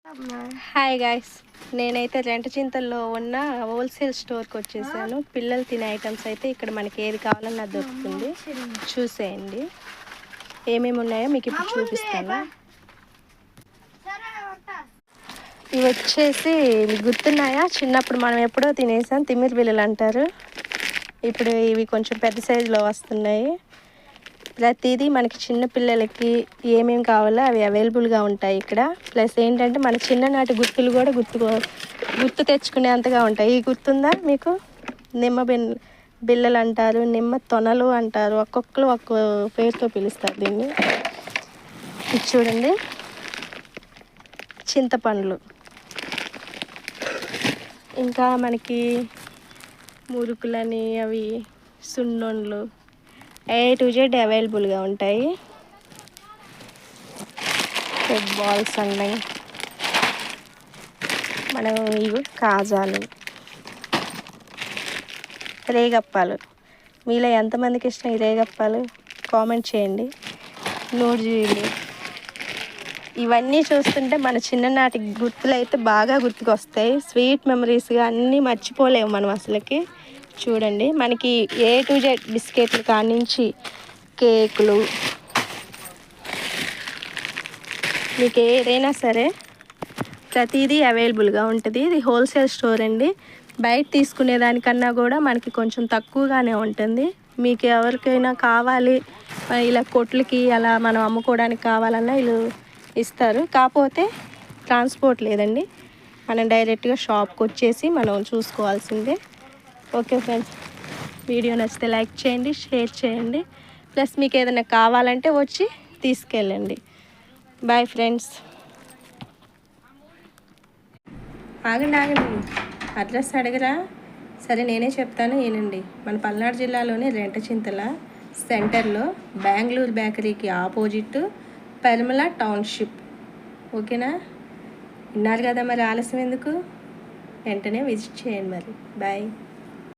Hi guys, నేనైతే రెంటచింతల్లో ఉన్న wholesale స్టోర్కి వచ్చేసాను. పిల్లలు తినే ఐటమ్స్ అయితే ఇక్కడ మనకి ఏది కావాలన్నా దొరుకుతుంది. చూసేయండి ఏమేమి ఉన్నాయో మీకు ఇప్పుడు చూపిస్తాను. ఇవి వచ్చేసి గుర్తున్నాయా, చిన్నప్పుడు మనం ఎప్పుడో తినేసాం, తిమ్మిరి బిళ్ళలు అంటారు. ఇప్పుడు ఇవి కొంచెం పెద్ద సైజులో వస్తున్నాయి. ప్రతిదీ మనకి చిన్న పిల్లలకి ఏమేమి కావాలో అవి అవైలబుల్గా ఉంటాయి ఇక్కడ. ప్లస్ ఏంటంటే మన చిన్ననాటి గుర్తులు కూడా గుర్తు తెచ్చుకునేంతగా ఉంటాయి. ఈ గుర్తుందా మీకు? నిమ్మ బిళ్ళలు అంటారు, నిమ్మ తొనలు అంటారు, ఒక్కొక్కరు ఒక్కో పేరుతో పిలుస్తారు దీన్ని. ఇది చూడండి, చింతపండ్లు. ఇంకా మనకి మురుకులని, అవి సున్నొండ్లు, A to Z అవైలబుల్గా ఉంటాయి. రెడ్ బాల్స్ అన్నీ, మనం ఇవి కాజాలు, రేగప్పాలు. మీలో ఎంతమందికి ఇష్టం ఈ రేగప్పాలు? కామెంట్ చేయండి. నూజీలు. ఇవన్నీ చూస్తుంటే మన చిన్ననాటి గుర్తులు అయితే బాగా గుర్తుకొస్తాయి. స్వీట్ మెమరీస్గా అన్నీ మర్చిపోలేము మనం అసలుకి. చూడండి, మనకి A to Z బిస్కెట్లు కానించి కేకులు, మీకు ఏదైనా సరే ప్రతిదీ అవైలబుల్గా ఉంటుంది. ఇది హోల్సేల్ స్టోర్ అండి. బయట తీసుకునే దానికన్నా కూడా మనకి కొంచెం తక్కువగానే ఉంటుంది. మీకు ఎవరికైనా కావాలి ఇలా కొట్లకి అలా మనం అమ్ముకోవడానికి కావాలన్నా వీళ్ళు ఇస్తారు. కాకపోతే ట్రాన్స్పోర్ట్ లేదండి, మనం డైరెక్ట్గా షాప్కి వచ్చేసి మనం చూసుకోవాల్సిందే. ఓకే ఫ్రెండ్స్, వీడియో నచ్చితే లైక్ చేయండి, షేర్ చేయండి. ప్లస్ మీకు ఏదైనా కావాలంటే వచ్చి తీసుకెళ్ళండి. Bye friends. ఆగండి, అడ్రస్ అడగరా? సరే నేనే చెప్తాను, వినండి. మన పల్నాడు జిల్లాలోని రెంటచింతల సెంటర్లో బెంగళూరు బేకరీకి ఆపోజిట్ పరిమళ టౌన్షిప్. ఓకేనా? విన్నారు కదా, మరి ఆలస్యం ఎందుకు? వెంటనే విజిట్ చేయండి. మరి బాయ్.